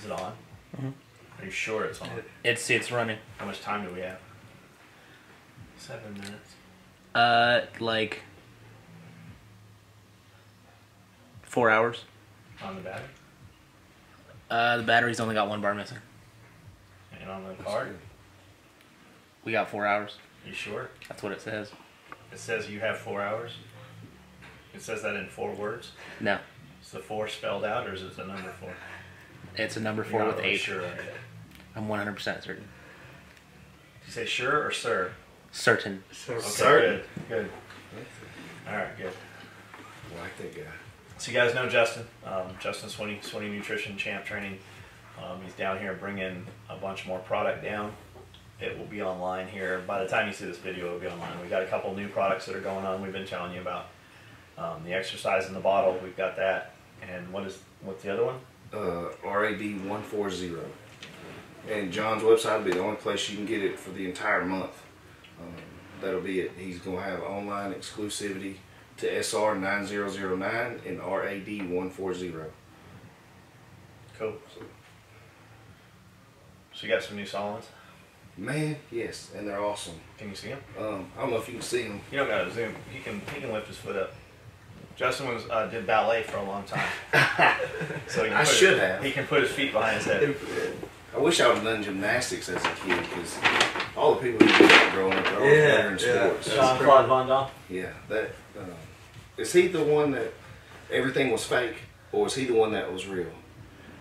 Is it on? Mm-hmm. Are you sure it's on? It's running. How much time do we have? 7 minutes. Like 4 hours. On the battery? The battery's only got 1 bar missing. And on the card? We got 4 hours. You sure? That's what it says. It says you have 4 hours? It says that in 4 words? No. Is the 4 spelled out, or is it the number 4? It's a number 4 You're with not really 8. Sure. Okay. I'm 100% certain. Did you say sure or sir? Certain. Okay, Certain. Good. Alright, good. I like that guy. So you guys know Justin. Justin Swinney Nutrition Champ Training. He's down here bringing a bunch more product down. It will be online here. By the time you see this video, it will be online. We got a couple new products that are going on. We've been telling you about the exercise in the bottle. We've got that. And what's the other one? RAD 140. And John's website will be the only place you can get it for the entire month. That'll be it. He's going to have online exclusivity to SR 9009 and RAD 140. Cool. So you got some new solids? Man, yes, and they're awesome. Can you see them? I don't know if you can see them. You don't gotta zoom. He can lift his foot up. Justin did ballet for a long time. So I should have. He can put his feet behind his head. I wish I would have done gymnastics as a kid, because all the people who did that growing up are always better in sports. Jean-Claude Van Damme? Yeah, that is he the one that everything was fake, or is he the one that was real?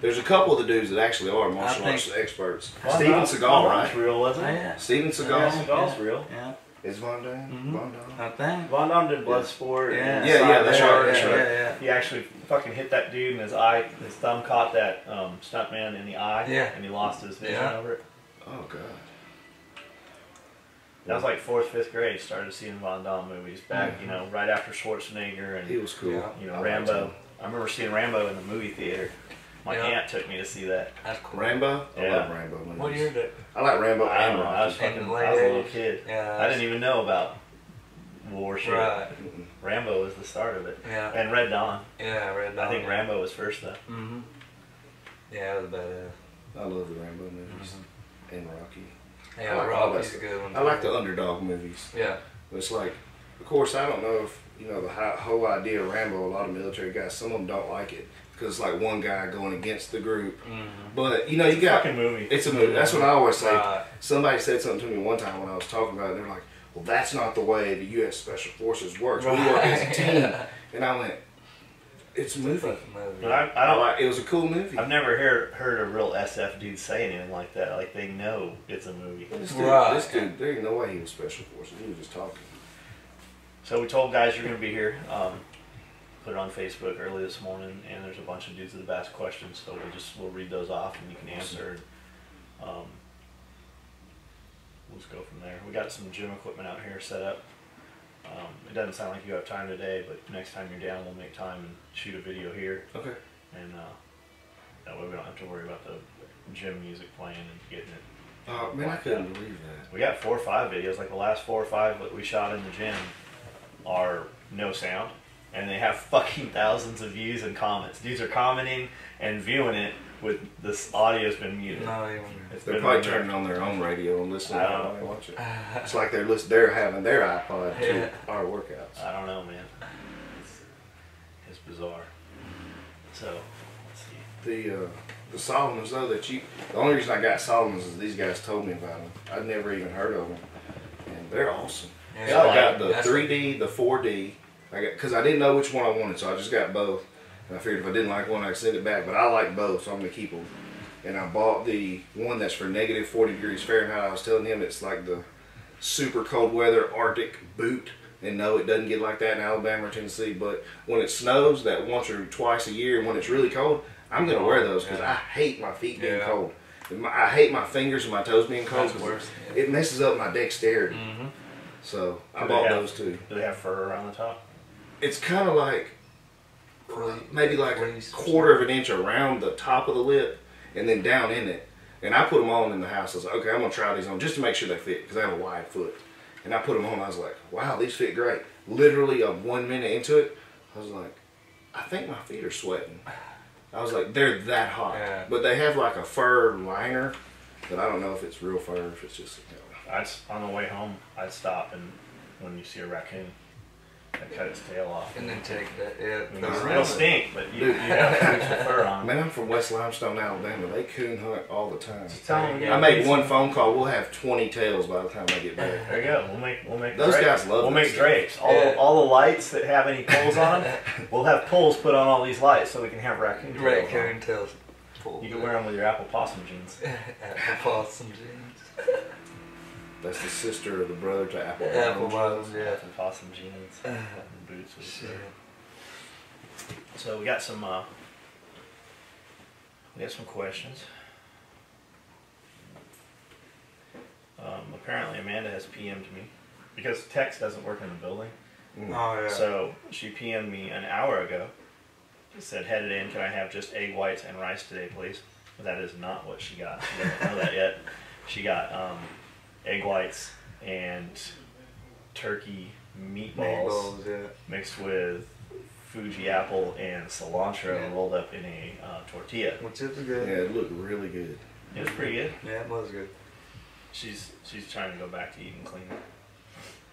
There's a couple of the dudes that actually are martial arts experts. Steven Seagal, right? Real, wasn't it? Yeah. Steven Seagal. Yeah, Seagal's real. Yeah. Is Von Damme? Von Damme? I think. Van Damme did Bloodsport. Yeah. Yeah, that's right. That's right. Yeah. He actually fucking hit that dude in his eye. His thumb caught that stuntman in the eye. Yeah. And he lost his vision over it. Oh god. That was like 4th, 5th grade. Started seeing Van Damme movies back, you know, right after Schwarzenegger and He was cool. Yeah. you know I liked Rambo. him. I remember seeing Rambo in the movie theater. My aunt took me to see that. That's cool. Rambo? I Yeah. love Rambo movies. What year did? I like Rambo I and don't know. I was Rocky. fucking. I was a little kid. Yeah. I didn't even know about war shit. Right. Rambo was the start of it. Yeah. And Red Dawn. Yeah, Red Dawn. I think Rambo was first though. Mm-hmm. Yeah, it was badass. I love the Rambo movies. And Rocky. Yeah, I like Rocky's a good one. I like the underdog movies. Yeah. It's like, of course, I don't know if, you know, the whole idea of Rambo, a lot of military guys, some of them don't like it. Because it's like one guy going against the group. Mm-hmm. But, you know, you It's a got... fucking movie. It's a movie. That's what I always say. Right. Somebody said something to me one time when I was talking about it. They're like, well, that's not the way the U.S. Special Forces works. We work as a team. And I went, it's a movie. But I don't like. It was a cool movie. I've never heard a real SF dude say anything like that. Like they know it's a movie. This Right. dude, there ain't no way he was Special Forces. He was just talking. So we told guys you're going to be here. Put it on Facebook early this morning, and there's a bunch of dudes that have asked questions. So we'll read those off, and you can answer. We'll just go from there. We got some gym equipment out here set up. It doesn't sound like you have time today, but next time you're down, we'll make time and shoot a video here. Okay. And that way we don't have to worry about the gym music playing and getting it. Oh, man, I couldn't believe that. We got 4 or 5 videos, like the last 4 or 5 that we shot in the gym are no sound, and they have fucking thousands of views and comments. Dudes are commenting and viewing it with this audio's been muted. No, even. They're probably turning on their own radio and listening I to don't how know. they watch it. It's like they're having their iPod to Yeah. our workouts. I don't know, man. It's bizarre. So, let's see. The Solomons though the only reason I got Solomons is these guys told me about them. I'd never even heard of them, and they're awesome. Yeah, So I got the that's 3D, the 4D. Because I didn't know which one I wanted, so I just got both. And I figured if I didn't like one, I'd send it back. But I like both, so I'm gonna keep them. And I bought the one that's for negative 40 degrees Fahrenheit. I was telling him it's like the super cold weather Arctic boot. And no, it doesn't get like that in Alabama or Tennessee. But when it snows, that once or twice a year, and when it's really cold, I'm gonna wear those because I hate my feet being cold. I hate my fingers and my toes being cold. That's worse. It messes up my dexterity. Mm-hmm. So I bought those too. Do they have fur around the top? It's kind of like maybe like a Fleece. quarter of an inch around the top of the lip and then down in it. And I put them on in the house. I was like, okay, I'm going to try these on just to make sure they fit because I have a wide foot. And I put them on. I was like, wow, these fit great. Literally 1 minute into it, I was like, I think my feet are sweating. I was like, they're that hot. Yeah. But they have like a fur liner that I don't know if it's real fur, if it's just, On the way home, I'd stop and when you see a raccoon, I'd cut its tail off. And then take that. Yeah. I mean, it'll stink, but you have to put your fur on. Man, I'm from West Limestone, Alabama. They coon hunt all the time. Tell them, I make one phone call. We'll have 20 tails by the time I get back. There you go. We'll make Those drapes. guys love We'll this make stuff. drapes. Yeah. All the lights that have any poles on them, we'll have poles put on all these lights so we can have raccoon tails. Raccoon tails. On. You can wear them with your apple possum jeans. Apple possum jeans. That's the sister or the brother to apple. Apple bottoms, yeah. Apple possum jeans and boots. With Shit. So we got some questions. Apparently Amanda has PM'd me because text doesn't work in the building. Oh, yeah. So she PM'd me an hour ago. She said, headed in, can I have just egg whites and rice today, please? But that is not what she got. She doesn't know that yet. She got egg whites and turkey meatballs yeah. mixed with Fuji apple and cilantro rolled up in a tortilla. Which is Yeah, good. it looked really good. It was pretty good. Yeah, it was good. She's trying to go back to eating clean.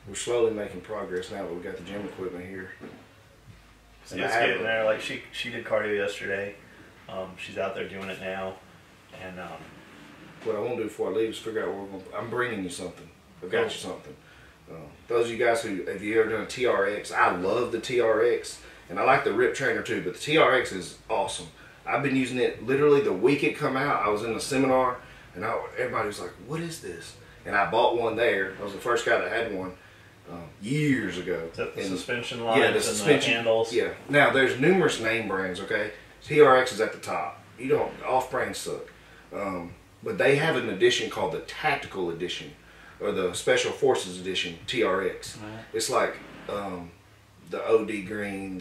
We're slowly making progress now that we got the gym equipment here. It's getting there. Like she did cardio yesterday. She's out there doing it now, and What I want to do before I leave is figure out where we're going. I'm bringing you something. I've got Cool. you something. Those of you guys who have you ever done a TRX, I love the TRX, and I like the Rip Trainer too. But the TRX is awesome. I've been using it literally the week it come out. I was in a seminar, and everybody was like, "What is this?" And I bought one there. I was the first guy that had one years ago. is that the And- suspension lines Yeah, the and suspension the handles. Yeah. Now there's numerous name brands. Okay, TRX is at the top. You don't off brands suck, but they have an edition called the Tactical Edition, or the Special Forces Edition TRX. Right. It's like the OD green,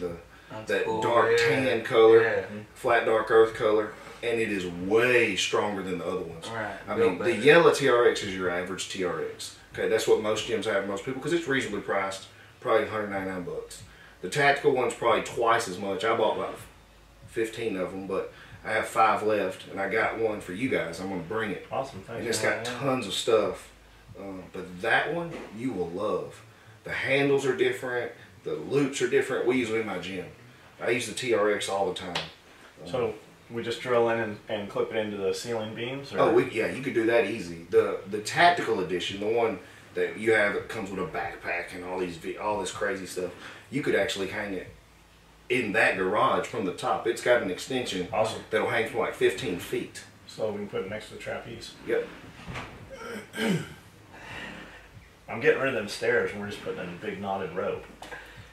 That's that cool, dark yeah. tan color, Yeah. flat dark earth color, and it is way stronger than the other ones. Right. I Real mean, the better. yellow TRX is your average TRX. Okay, that's what most gyms have, most people, because it's reasonably priced, probably $199. The tactical one's probably twice as much. I bought about 15 of them, but I have 5 left, and I got one for you guys. I'm gonna bring it, Awesome, and thanks. it's got tons of stuff. But that one you will love. The handles are different. The loops are different. We use them in my gym. I use the TRX all the time. So we just drill in and clip it into the ceiling beams? Or? Oh, yeah, you could do that easy. The Tactical Edition, the one that you have that comes with a backpack and all this crazy stuff, you could actually hang it in that garage from the top. It's got an extension Awesome. that'll hang from like 15 feet. So we can put it next to the trapeze. Yep. I'm getting rid of them stairs and we're just putting in a big knotted rope.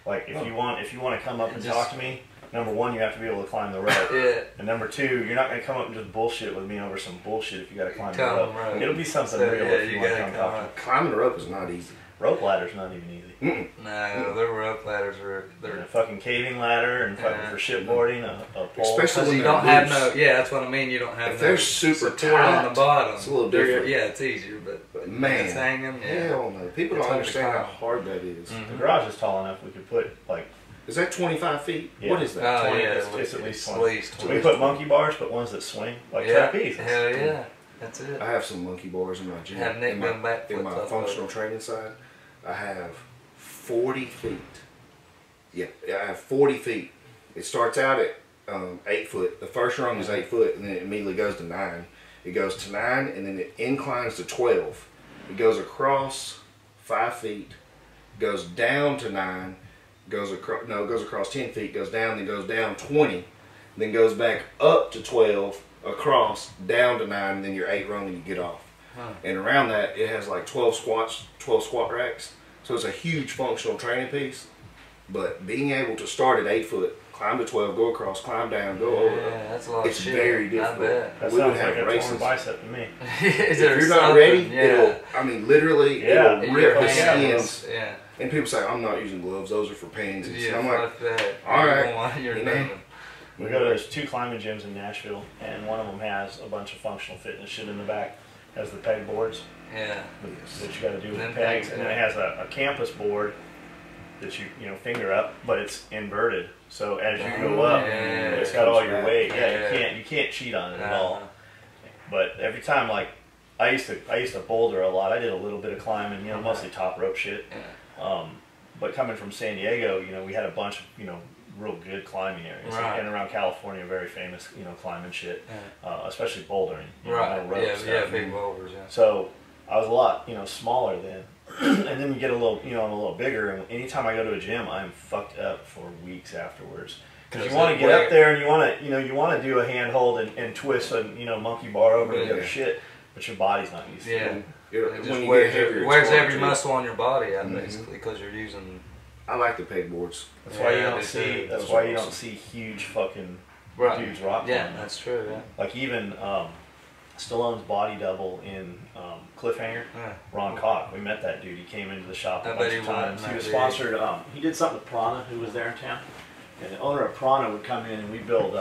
Like if you want to come up and Just- talk to me, number one, you have to be able to climb the rope. Yeah. And number two, you're not going to come up and just bullshit with me over some bullshit if you got to climb the Tell rope. 'em right. It'll be something So, real yeah, if you you want to gotta come come talk up. Climbing the rope is not easy. to me. Rope ladder's not even easy. No, their rope ladders are. There's a They're. fucking caving ladder and fucking Yeah. for shipboarding, a pole. Especially Because when you they're don't have loose. no. Yeah, that's what I mean. You don't have If no they're super support on tight, the bottom. it's a little They're- different. Yeah, it's easier, but Man, it's hanging. Yeah. hell no. People It's don't hard to understand how climb. hard that is. The garage is tall enough we could put like, Is that 25 feet? Yeah. What is that? Oh 20, yeah, it's at least 20. At least we put monkey bars, but ones that swing, like Yeah. trapeze. Hell yeah, that's it. I have some monkey bars in my gym. Have Nick in run back in my flips off functional of it. training side, I have 40 feet. Yeah, I have 40 feet. It starts out at 8 foot. The first rung is 8 foot, and then it immediately goes to 9. It goes to 9, and then it inclines to 12. It goes across 5 feet, goes down to 9, goes across 10 feet, goes down, then goes down 20, then goes back up to 12, across, down to 9, and then you're 8 rung and you get off. And around that, it has like 12 squat racks. So it's a huge functional training piece. But being able to start at 8 foot, climb to 12, go across, climb down, go over, Yeah, that's a lot it's of shit. very I difficult. bet. That We would sounds like have a races. torn bicep to me. Is If there you're not something? ready, Yeah. literally, Yeah. it'll rip the Yeah. skins. Yeah. And people say, I'm not using gloves, those are for pansies. Yeah, And I'm like, fuck that. all right, You want- You're you know. nothing. We go to there's 2 climbing gyms in Nashville, and one of them has a bunch of functional fitness shit in the back. Has the peg boards Yeah. that you got to do with Them pegs, pegs, and then it yeah. has a campus board that you finger up, but it's inverted. So as you go up, Yeah. it's got all comes your back. weight. Yeah, Yeah. you can't cheat on it at all. But every time, like, I used to boulder a lot. I did a little bit of climbing, you know, mostly top rope shit. But coming from San Diego, you know, we had a bunch of, you know, real good climbing areas. Right. And around California, very famous, you know, climbing shit, especially bouldering. You know, Right. no rope Yeah, stuff. big boulders. Yeah. So I was a lot, you know, smaller then. And then you get a little, you know, I'm a little bigger. And anytime I go to a gym, I'm fucked up for weeks afterwards. Because you want to get up there and you want to, you know, you want to do a handhold and twist and, you know, monkey bar over and the other shit, but your body's not used to it. It When you wears, get heavier, it's wears hard every to- muscle on your body out basically because you're using. I like the pegboards. That's why you Yeah, don't they see. do. That's Those why are you don't awesome. see huge fucking Right. dudes rock Yeah, climbing. that's true. Yeah. Like even Stallone's body double in Cliffhanger, Yeah. Ron Koch. We met that dude. He came into the shop I a bet bunch he of would, times. He man. was sponsored. He did something with Prana, who was there in town. And the owner of Prana would come in and we build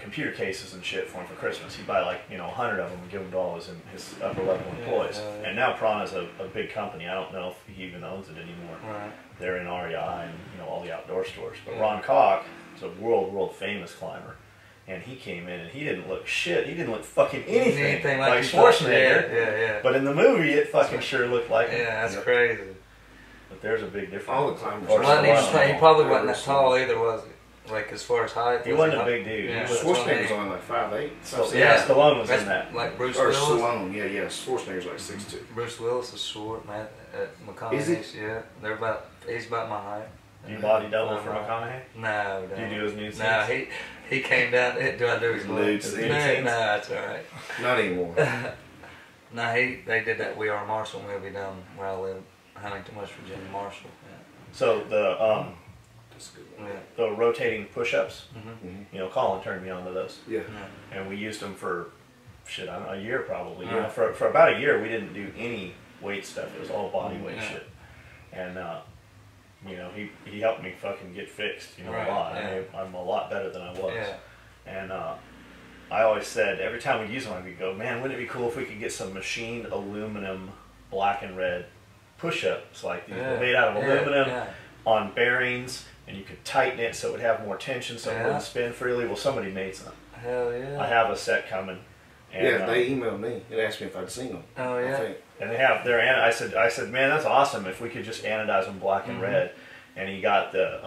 computer cases and shit for him for Christmas. He'd buy like, you know, 100 of them and give them to all his upper level employees. yeah. And now Prana's a big company. I don't know if he even owns it anymore. Right. They're in REI and, you know, all the outdoor stores. But Yeah. Ron Koch is a world famous climber. And he came in and he didn't look shit. He didn't look fucking anything like you thought. Schwarzenegger. Yeah. But in the movie, it fucking sure looked like him. Yeah, that's Yep. crazy. But there's a big difference. All the climbers Or are Wasn't he, Stallone. he probably wasn't that tall either, was he? Like as far as height. He wasn't a big dude. Yeah. He was Schwarzenegger's only like 5'8". So, So, yeah, Stallone was That's in that. like Bruce or Willis. Stallone, yeah. Schwarzenegger's like 6'2". Bruce Willis is short, man. Is he? McConaughey's, yeah. He's about my height. Do you body double for McConaughey? No, Do you do his nude no, scenes? he came down. Do I do his Nude nude scenes? No, that's all right. Not anymore. No, they did that. We Are Marshall movie down where I live, Huntington, West Virginia, Marshall. So That's a good one. Yeah. the rotating push-ups, Mhm. you know, Colin turned me on to those. Yeah. And we used them for, shit, I don't know, a year probably. You know, Right. for about a year, we didn't do any weight stuff. It was all body weight Yeah. shit. And, you know, he helped me fucking get fixed, you know, Right, a lot. yeah. I'm a lot better than I was. Yeah. And I always said, every time we'd use them, I'd go, man, wouldn't it be cool if we could get some machined aluminum black and red push-ups like these, Yeah. made out of Yeah, aluminum yeah. on bearings, and you could tighten it so it would have more tension so it Yeah. wouldn't spin freely. Well, somebody made some. Hell yeah. I have a set coming. And, Yeah, they emailed me and asked me if I'd seen them. Oh I yeah. think. and they have their I said, man, that's awesome if we could just anodize them black and red. And he got the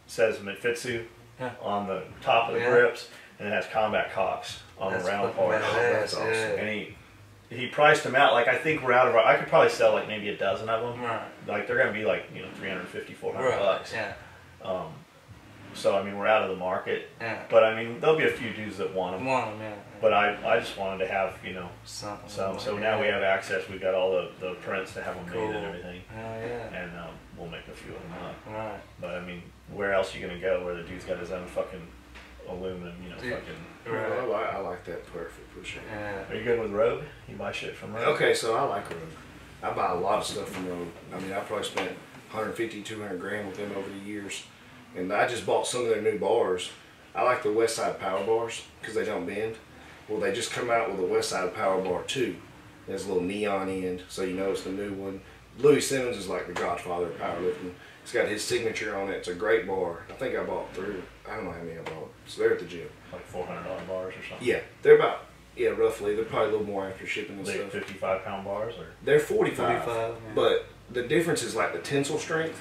says Mitfitsu Yeah. on the top of the Yeah. grips, and it has combat cocks on That's the round fucking part. badass, That's awesome. yeah. And he priced them out. Like, I think we're out of our, I could probably sell like maybe a dozen of them. Right. Like, they're gonna be like, you know, 350, 400 Right. bucks. Yeah. So I mean, we're out of the market. Yeah. But I mean, there'll be a few dudes that want them. One of them, yeah. But I just wanted to have, you know, Something. some. So yeah. now we have access. We've got all the prints to have them Cool. made and everything. Hell yeah. And we'll make a few of them up. Right. But I mean, where else are you gonna go where the dude's got his own fucking aluminum, you know, Dude. fucking. Well, Right. I like that perfect push-up. Yeah. Are you good with Rogue? You buy shit from Rogue? Okay, so I like Rogue. I buy a lot of stuff from Rogue. I mean, I probably spent 150, 200 grand with them over the years. And I just bought some of their new bars. I like the West Side Power Bars because they don't bend. Well, they just come out with a West Side Power Bar 2. There's a little neon end, so you know it's the new one. Louis Simmons is like the godfather of powerlifting. It's got his signature on it. It's a great bar. I think I bought 3. I don't know how many I bought. So they're at the gym. Like $400 bars or something. Yeah, they're about, roughly. They're probably a little more after shipping and They stuff. 55-pound bars or. They're 45, 45, yeah. but the difference is like the tensile strength.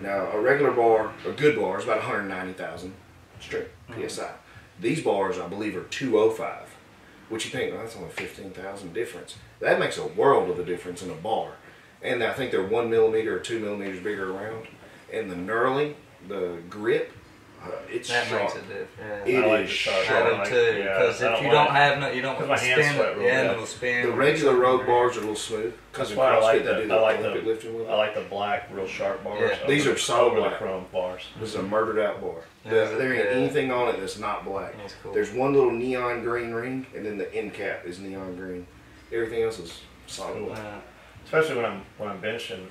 Now, a regular bar, a good bar, is about 190,000 strength PSI. These bars, I believe, are 205, which you think, well, that's only 15,000 difference. That makes a world of a difference in a bar. And I think they're 1 millimeter or 2 millimeters bigger around. And the knurling, the grip, it's That sharp. makes a difference. Yeah. It I like is the sharp. sharp. I do like- too. yeah, Because I if you want don't it. have no, you don't 'Cause my hands spin sweat it. real Yeah, bad. it'll spin. The regular Rogue bars are a little smooth. Because That's in why I like CrossFit, they do the, I like Olympic the, lifting with I it. like the black, real sharp bars. Yeah. These over are solid over the black. chrome bars. This is a murdered out bar. Yeah, There ain't yeah. anything on it that's not black. That's cool. There's one little neon green ring, and then the end cap is neon green. Everything else is solid black. Especially when I'm benching,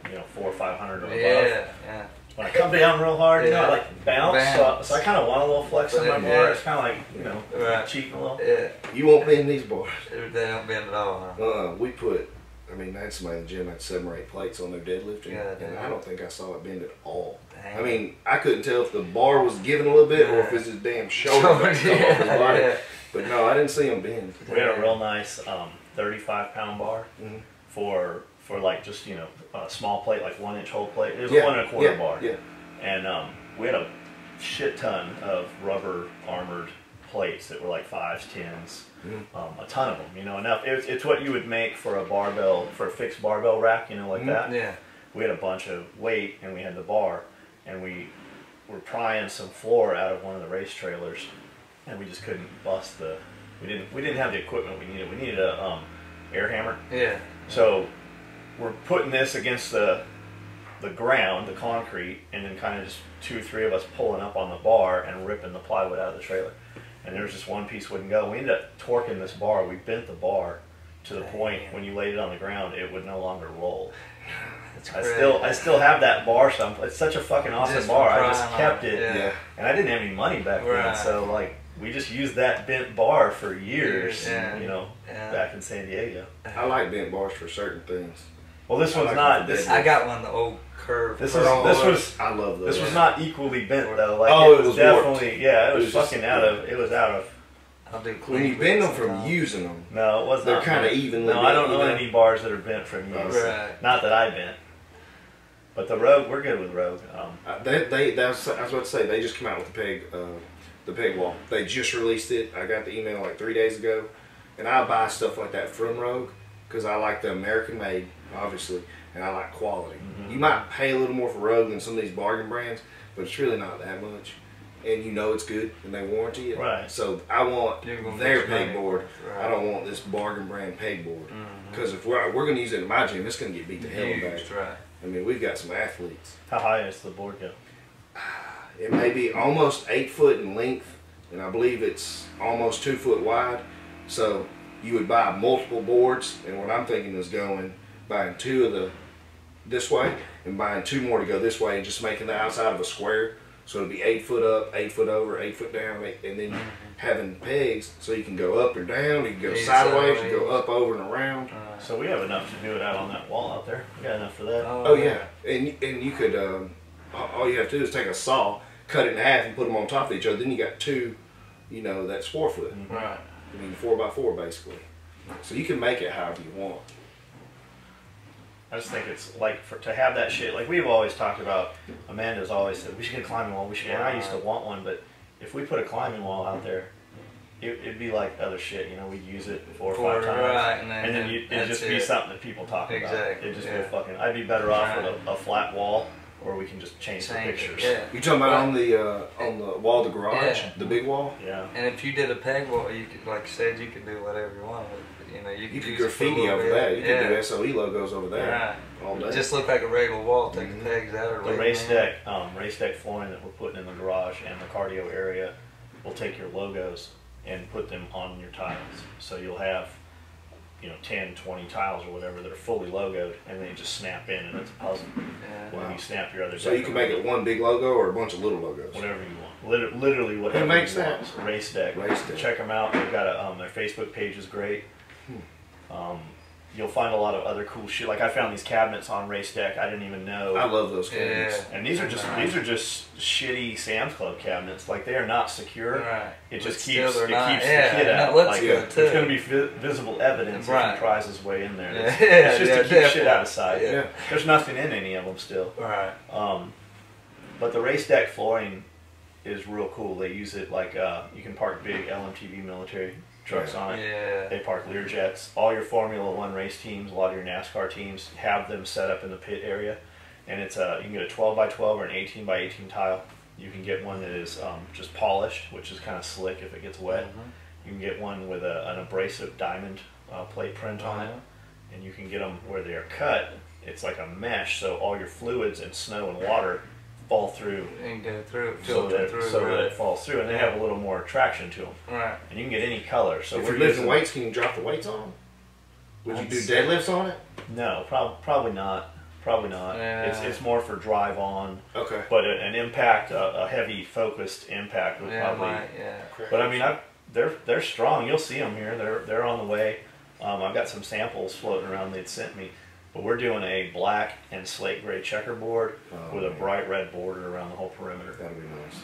you know, 400 or 500 or above. Yeah, yeah. When I come down real hard, you know, I Yeah. like to bounce. Bounce. So I kind of want a little flex in my Yeah. bar. It's kind of like, you know, Right. cheating a little. Yeah. You won't bend these bars. They don't bend at all, huh? We put I mean, I had somebody in the gym had 7 or 8 plates on their deadlifting, Yeah, and I don't think I saw it bend at all. Dang. I mean, I couldn't tell if the bar was giving a little bit or if it's his damn shoulder that come off his body. Yeah. But no, I didn't see him bend. We had a real nice 35-pound bar Mhm. for like just a small plate, like 1-inch hole plate. It was Yeah, a 1 1/4 yeah, bar, yeah. and we had a shit ton of rubber armored plates that were like 5s, 10s, a ton of them. Enough. It's what you would make for a barbell, for a fixed barbell rack, like that. Yeah. We had a bunch of weight, and we had the bar, and we were prying some floor out of one of the race trailers, and we just couldn't bust the. We didn't have the equipment we needed. We needed a air hammer. Yeah. So we're putting this against the ground, the concrete, and then kind of just 2 or 3 of us pulling up on the bar and ripping the plywood out of the trailer. And there was just one piece wouldn't go. We ended up torquing this bar. We bent the bar to the point when you laid it on the ground, it would no longer roll. I still have that bar someplace. It's such a fucking awesome bar. I just kept it, and I didn't have any money back then, so like we just used that bent bar for years. Back in San Diego. I like bent bars for certain things. Well, this one's like not. it for I got one, the old curve. This was. I love those. This was not equally bent though. Like it was was definitely warped. yeah. It was just- fucking out of. It was out of. I'll do When you bend them from using them, No, it wasn't. they're kind of evenly. No, I don't know bent, any bars that are bent from use. Right. Not that I bent. But the Rogue, we're good with Rogue. That's I was about to say they just came out with the peg wall. They just released it. I got the email like 3 days ago, and I buy stuff like that from Rogue because I like the American made, obviously, and I like quality. You might pay a little more for Rogue than some of these bargain brands, but it's really not that much. And it's good, and they warranty it. Right. So I want You're gonna their get your money pegboard. worth, right. I don't want this bargain brand pegboard. Because if we're going to use it in my gym, it's going to get beat to hell back. Used, right. I mean, we've got some athletes. How high is the board go? It may be almost 8 foot in length, and I believe it's almost 2 foot wide. So you would buy multiple boards, and what I'm thinking is buying 2 of this way, and buying 2 more to go this way, and just making the outside of a square. So it'd be 8 foot up, 8 foot over, 8 foot down, and then having pegs so you can go up or down, you can go sideways, you can go up, over, and around. So we have enough to do it out on that wall out there. We got enough for that. Oh yeah, and you could all you have to do is take a saw, cut it in half, and put them on top of each other. Then you got 2, that's 4 foot. Right. I mean 4x4 basically. So you can make it however you want. I just think it's like to have that shit. Like we've always talked about. Amanda's always said we should get a climbing wall. We should. And I used to want one, but if we put a climbing wall out there, it'd be like other shit. We'd use it 4 or 5 times, right, and then it'd just be something that people talk about. It'd just be a fucking. I'd be better off with a flat wall, or we can just change the pictures. You talking about on the wall of the garage, the big wall? Yeah. And if you did a peg wall, you could, like I said, you could do whatever you want with it. You could use it for a graffiti little over bit. that. You could do SOE logos over there. Right. All day. It just look like a regular wall. Take the pegs out or The race deck flooring that we're putting in the garage and the cardio area will take your logos and put them on your tiles. So you'll have 10, 20 tiles or whatever that are fully logoed, and they just snap in, and it's a puzzle. Yeah. When you snap your other So you can make it one big logo or a bunch of little logos. whatever you want. Literally whatever. Who makes you that? want. Race Deck. Race Deck. Check them out. They've got their Facebook page is great. You'll find a lot of other cool shit. Like I found these cabinets on Race Deck. I didn't even know. I love those cabinets. And these are just shitty Sam's Club cabinets. Like they are not secure. Right. It just But keeps still the they're not. kid And out. it looks Like, good too. there's going to be visible evidence if Right. he pries his way in there. It's, Yeah, it's just to yeah, keep definitely. shit out of sight. Yeah. There's nothing in any of them still. Right. But the Race Deck flooring is real cool. They use it like you can park big LMTV military trucks on it. Yeah. They park Learjets. All your Formula One race teams, a lot of your NASCAR teams have them set up in the pit area, and it's you can get a 12x12 or an 18x18 tile. You can get one that is just polished, which is kind of slick if it gets wet. You can get one with an abrasive diamond plate print on it, and you can get them where they are cut. It's like a mesh, so all your fluids and snow and water fall through, And go through, so filter that, through. so right. that it falls through, and they have a little more traction to them. Right. And you can get any color. So If we're you're lifting using weights, can you drop the weights on them? Would you I'd do say- deadlifts on it? No, probably not. Probably not. Yeah. It's more for drive on, Okay. but an impact, a heavy focused impact would Yeah, probably. yeah. But I mean, they're strong. You'll see them here. They're on the way. I've got some samples floating around they'd sent me, but we're doing a black and slate gray checkerboard with a bright red border around the whole perimeter. That'll be nice.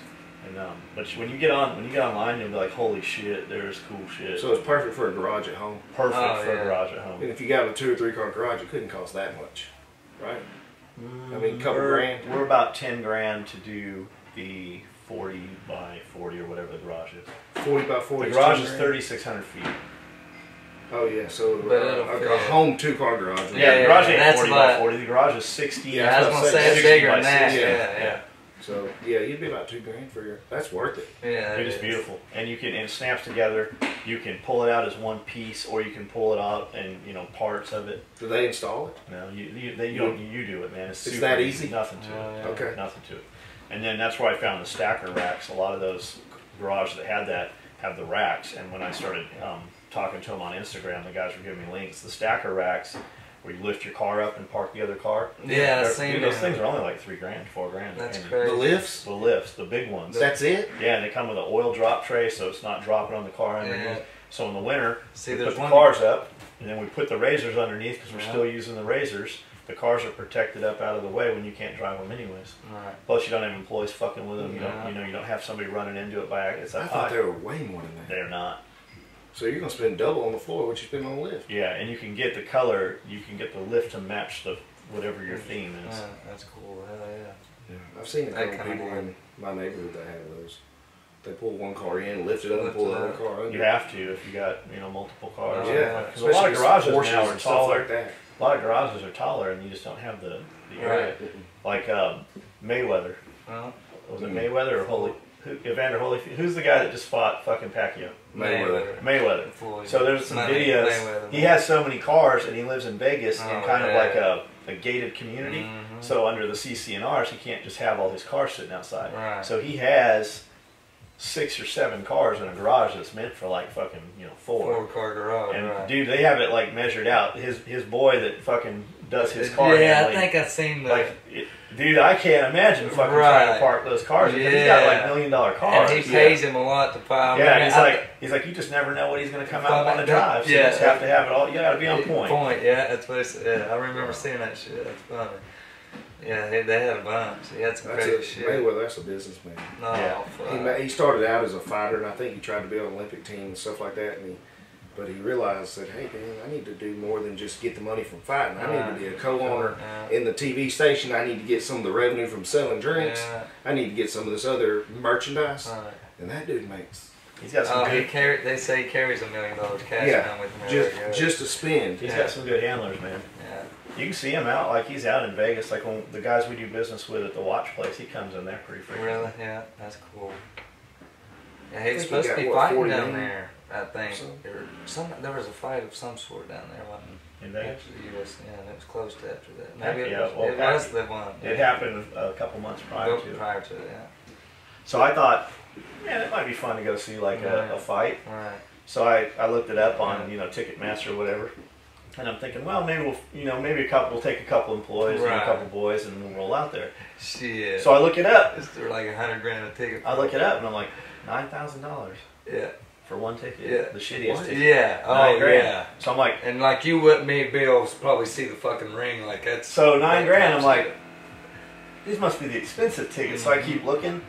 And but when you get online, you'll be like, holy shit, there's cool shit. So it's perfect for a garage at home. Perfect for a garage at home. And if you got a 2 or 3 car garage, it couldn't cost that much, right? I mean, a couple grand. We're about 10 grand to do the 40 by 40 or whatever the garage is. 40 by 40. The garage is 3,600 feet. Oh yeah, so But it'll a fit. home 2-car garage. Yeah, the garage ain't that's 40 about- by 40. The garage is 60. Yeah, I was gonna say it's 60 bigger by than that. 60. Yeah. So yeah, you'd be about 2 grand for your. That's worth it. Yeah, It is beautiful, and you can, and it snaps together. You can pull it out as one piece, or you can pull it out and parts of it. Do they install it? No, you do it, man. It's It's super that easy? Nothing to it. Yeah. Okay. Nothing to it. And then that's where I found the stacker racks. A lot of those garages that had that have the racks. And when I started talking to them on Instagram, the guys were giving me links. The stacker racks, where you lift your car up and park the other car. Yeah, I've They're- seen dude, those them. things are only like $3 grand, $4 grand. That's depending. crazy. The lifts? The lifts, the big ones. That's it? Yeah, and they come with an oil drop tray, so it's not dropping on the car underneath. Yeah. So in the winter, See, we there's put the one- cars up, and then we put the razors underneath because we're Yeah. still using the razors. The cars are protected up out of the way when you can't drive them anyways. Right. Plus, you don't have employees fucking with them. You Yeah. don't, you don't have somebody running into it by it's I like thought they were way more than that. they're not. So you're gonna spend double on the floor what you spend on the lift. Yeah, and you can get the color. You can get the lift to match the whatever your theme is. Yeah, that's cool. Hell yeah. Yeah, I've seen a That couple kinda people work. in my neighborhood that have those. They pull one car in, lift it up, and Lift pull it the other up. car under. You have to if you got multiple cars. Oh, Yeah, because a lot of garages Porsches now are and stuff taller. like that. A lot of garages are taller, and you just don't have the area. Right. Like Mayweather. Well, Was it Mayweather or Holy? Evander Holyfield? Who's the guy that just fought fucking Pacquiao? Mayweather. Floyd. So there's some videos. Mayweather. He has so many cars, and he lives in Vegas in Oh, kind of yeah. like a gated community. Mhm. So under the CCNRs, he can't just have all his cars sitting outside. Right. So he has 6 or 7 cars in a garage that's meant for like fucking 4. 4-car garage. And right. dude, they have it like measured out. His boy that fucking does his car Yeah, I handling, think I've seen that. like, dude, I can't imagine fucking trying to Right. park those cars because he's got like Yeah. $1 million cars. and he pays him a lot to file. Yeah, and he's like, you just never know what he's going to come out and want to drive. So you Yeah. just have to have it all. You got to be on point. Yeah, that's what it's, yeah, I remember seeing that shit. That's funny. Yeah, they had a bunch. He had some That's crazy it. shit. Mayweather, that's a businessman. No, Yeah. fuck. He started out as a fighter, and I think he tried to be on the Olympic team and stuff like that. But he realized that, hey, man, I need to do more than just get the money from fighting. I need to be a co-owner Yeah. in the TV station. I need to get some of the revenue from selling drinks. Yeah. I need to get some of this other merchandise. Right. And that dude makes He's got some good. They say he carries $1 million cash Yeah, around with him. everywhere. just to spend. He's got some good handlers, man. Yeah. You can see him out like he's out in Vegas. Like when the guys we do business with at the watch place, he comes in there pretty frequently. Really? Yeah, that's cool. Yeah, I he's think supposed he to be got, what, fighting 40 down million? there, I think. There was a fight of some sort down there, wasn't In it? Vegas. After the US, yeah, and it was close to after that. Heck Maybe yeah, it well, was the one. It happened a couple months prior to. Prior to it, yeah. So I thought, man, it might be fun to go see like a fight. Right. So I looked it up on Ticketmaster or whatever, and I'm thinking, well, maybe we'll take a couple employees and a Right. couple boys and we'll roll out there. Shit. So I look it up. They're like $100 grand a ticket. I look it up and I'm like, $9,000 Yeah. for one ticket. Yeah. The shittiest ticket. Yeah. $9 Oh, grand. yeah. So I'm like, And like you wouldn't me, Bill, probably see the fucking ring like that's. so $9 that grand. I'm costs like, it. these must be the expensive tickets. So I keep looking.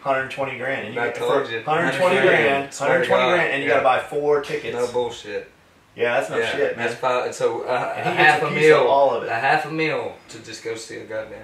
120 grand. And you I get told for you. 120 grand. 120 grand, and you Yeah. gotta buy 4 tickets. No bullshit. Yeah, that's no Yeah, shit, man. That's so a And he half gets a a piece meal, of all of it. a half a meal to just go see a goddamn